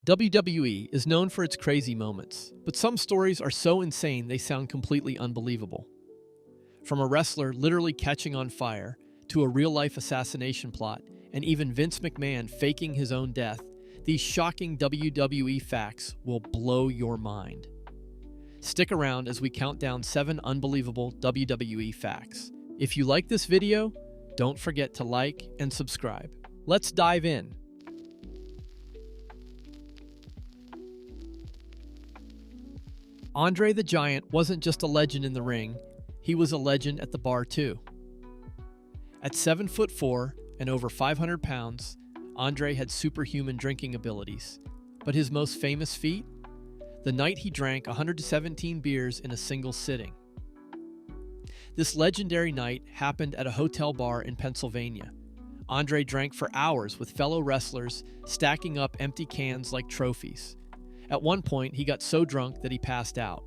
WWE is known for its crazy moments, but some stories are so insane they sound completely unbelievable. From a wrestler literally catching on fire, to a real-life assassination plot, and even Vince McMahon faking his own death, these shocking WWE facts will blow your mind. Stick around as we count down 7 unbelievable WWE facts. If you like this video, don't forget to like and subscribe. Let's dive in. Andre the Giant wasn't just a legend in the ring, he was a legend at the bar too. At 7'4" and over 500 pounds, Andre had superhuman drinking abilities. But his most famous feat? The night he drank 117 beers in a single sitting. This legendary night happened at a hotel bar in Pennsylvania. Andre drank for hours with fellow wrestlers, stacking up empty cans like trophies. At one point, he got so drunk that he passed out.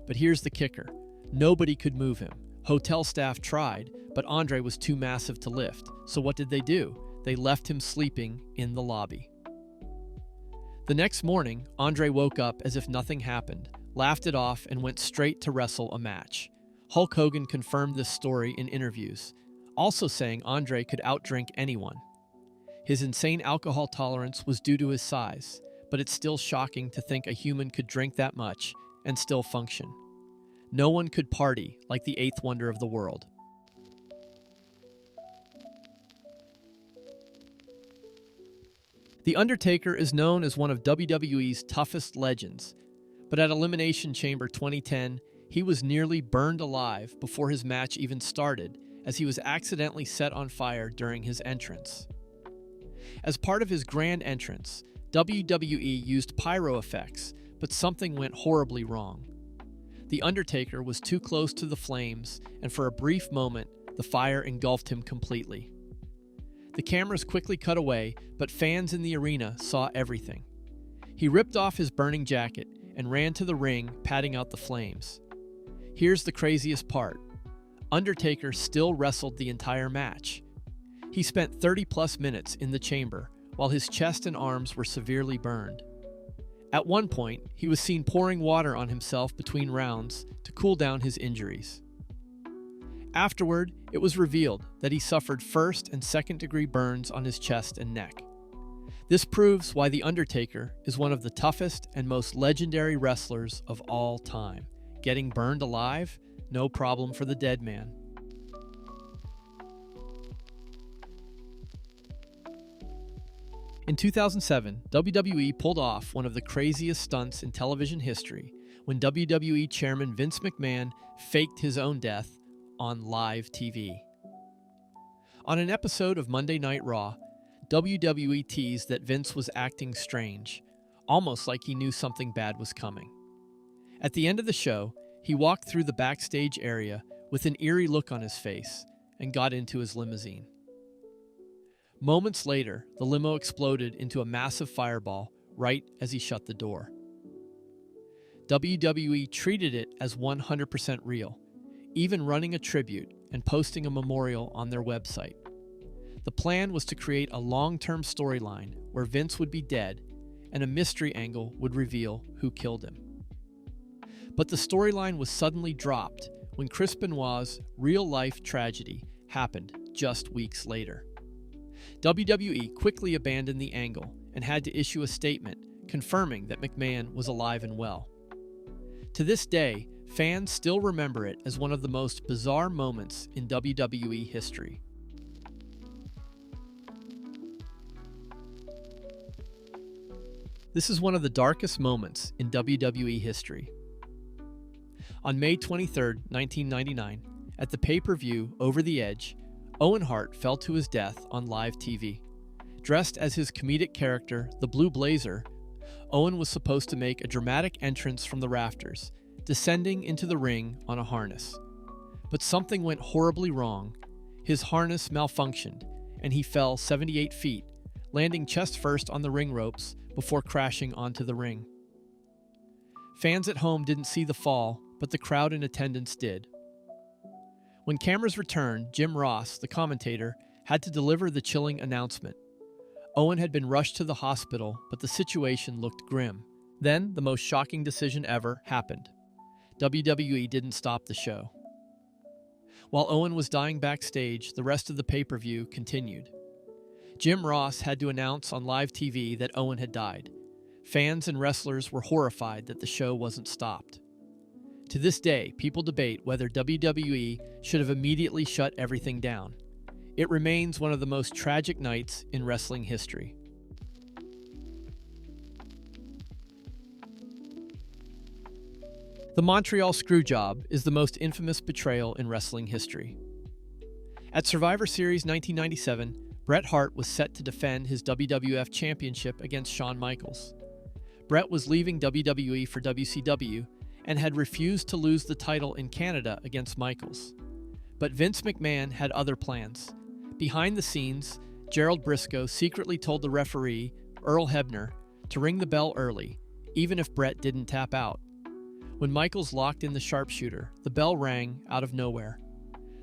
But here's the kicker. Nobody could move him. Hotel staff tried, but Andre was too massive to lift. So what did they do? They left him sleeping in the lobby. The next morning, Andre woke up as if nothing happened, laughed it off, and went straight to wrestle a match. Hulk Hogan confirmed this story in interviews, also saying Andre could outdrink anyone. His insane alcohol tolerance was due to his size, but it's still shocking to think a human could drink that much and still function. No one could party like the 8th wonder of the world. The Undertaker is known as one of WWE's toughest legends, but at Elimination Chamber 2010, he was nearly burned alive before his match even started, as he was accidentally set on fire during his entrance. As part of his grand entrance, WWE used pyro effects, but something went horribly wrong. The Undertaker was too close to the flames, and for a brief moment, the fire engulfed him completely. The cameras quickly cut away, but fans in the arena saw everything. He ripped off his burning jacket and ran to the ring, patting out the flames. Here's the craziest part. Undertaker still wrestled the entire match. He spent 30+ minutes in the chamber, while his chest and arms were severely burned. At one point, he was seen pouring water on himself between rounds to cool down his injuries. Afterward, it was revealed that he suffered 1st and 2nd-degree burns on his chest and neck. This proves why The Undertaker is one of the toughest and most legendary wrestlers of all time. Getting burned alive? No problem for the dead man. In 2007, WWE pulled off one of the craziest stunts in television history when WWE Chairman Vince McMahon faked his own death on live TV. On an episode of Monday Night Raw, WWE teased that Vince was acting strange, almost like he knew something bad was coming. At the end of the show, he walked through the backstage area with an eerie look on his face and got into his limousine. Moments later, the limo exploded into a massive fireball right as he shut the door. WWE treated it as 100% real, even running a tribute and posting a memorial on their website. The plan was to create a long-term storyline where Vince would be dead and a mystery angle would reveal who killed him. But the storyline was suddenly dropped when Chris Benoit's real-life tragedy happened just weeks later. WWE quickly abandoned the angle and had to issue a statement confirming that McMahon was alive and well. To this day, fans still remember it as one of the most bizarre moments in WWE history. This is one of the darkest moments in WWE history. On May 23, 1999, at the pay-per-view Over the Edge, Owen Hart fell to his death on live TV. Dressed as his comedic character, the Blue Blazer, Owen was supposed to make a dramatic entrance from the rafters, descending into the ring on a harness. But something went horribly wrong. His harness malfunctioned, and he fell 78 feet, landing chest first on the ring ropes before crashing onto the ring. Fans at home didn't see the fall, but the crowd in attendance did. When cameras returned, Jim Ross, the commentator, had to deliver the chilling announcement. Owen had been rushed to the hospital, but the situation looked grim. Then, the most shocking decision ever happened. WWE didn't stop the show. While Owen was dying backstage, the rest of the pay-per-view continued. Jim Ross had to announce on live TV that Owen had died. Fans and wrestlers were horrified that the show wasn't stopped. To this day, people debate whether WWE should have immediately shut everything down. It remains one of the most tragic nights in wrestling history. The Montreal Screwjob is the most infamous betrayal in wrestling history. At Survivor Series 1997, Bret Hart was set to defend his WWF Championship against Shawn Michaels. Bret was leaving WWE for WCW and had refused to lose the title in Canada against Michaels. But Vince McMahon had other plans. Behind the scenes, Gerald Briscoe secretly told the referee, Earl Hebner, to ring the bell early, even if Bret didn't tap out. When Michaels locked in the sharpshooter, the bell rang out of nowhere.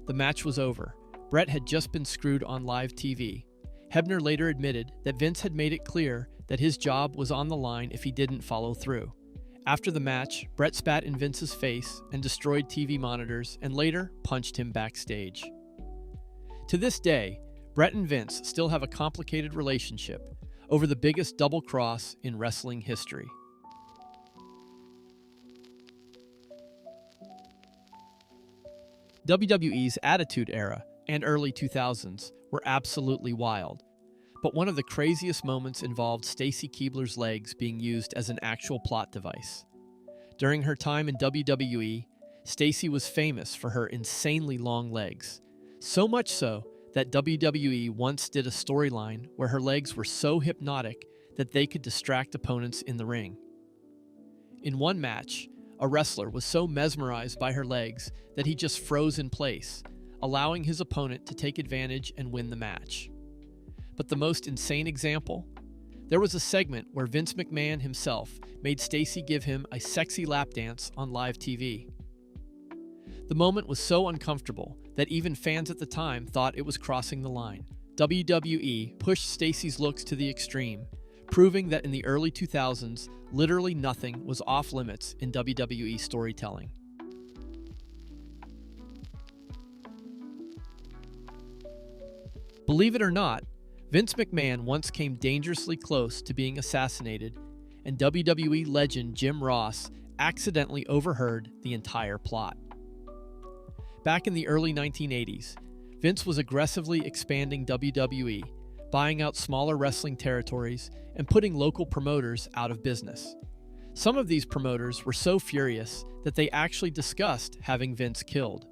The match was over. Bret had just been screwed on live TV. Hebner later admitted that Vince had made it clear that his job was on the line if he didn't follow through. After the match, Bret spat in Vince's face and destroyed TV monitors and later punched him backstage. To this day, Bret and Vince still have a complicated relationship over the biggest double cross in wrestling history. WWE's Attitude Era and early 2000s were absolutely wild, but one of the craziest moments involved Stacy Keibler's legs being used as an actual plot device. During her time in WWE, Stacy was famous for her insanely long legs, so much so that WWE once did a storyline where her legs were so hypnotic that they could distract opponents in the ring. In one match, a wrestler was so mesmerized by her legs that he just froze in place, allowing his opponent to take advantage and win the match. But the most insane example? There was a segment where Vince McMahon himself made Stacy give him a sexy lap dance on live TV. The moment was so uncomfortable that even fans at the time thought it was crossing the line. WWE pushed Stacy's looks to the extreme, proving that in the early 2000s, literally nothing was off limits in WWE storytelling. Believe it or not, Vince McMahon once came dangerously close to being assassinated, and WWE legend Jim Ross accidentally overheard the entire plot. Back in the early 1980s, Vince was aggressively expanding WWE, buying out smaller wrestling territories and putting local promoters out of business. Some of these promoters were so furious that they actually discussed having Vince killed.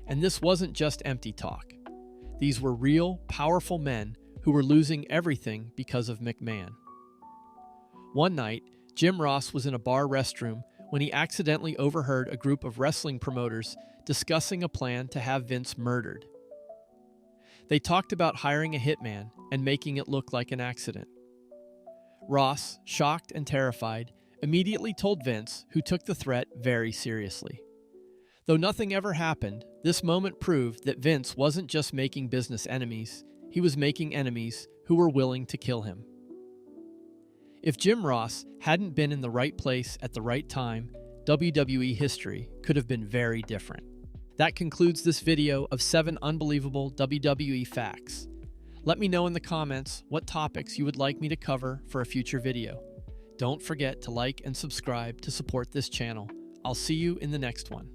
And this wasn't just empty talk. These were real, powerful men who were losing everything because of McMahon. One night, Jim Ross was in a bar restroom when he accidentally overheard a group of wrestling promoters discussing a plan to have Vince murdered. They talked about hiring a hitman and making it look like an accident. Ross, shocked and terrified, immediately told Vince, who took the threat very seriously. Though nothing ever happened, this moment proved that Vince wasn't just making business enemies, he was making enemies who were willing to kill him. If Jim Ross hadn't been in the right place at the right time, WWE history could have been very different. That concludes this video of 7 unbelievable WWE facts. Let me know in the comments what topics you would like me to cover for a future video. Don't forget to like and subscribe to support this channel. I'll see you in the next one.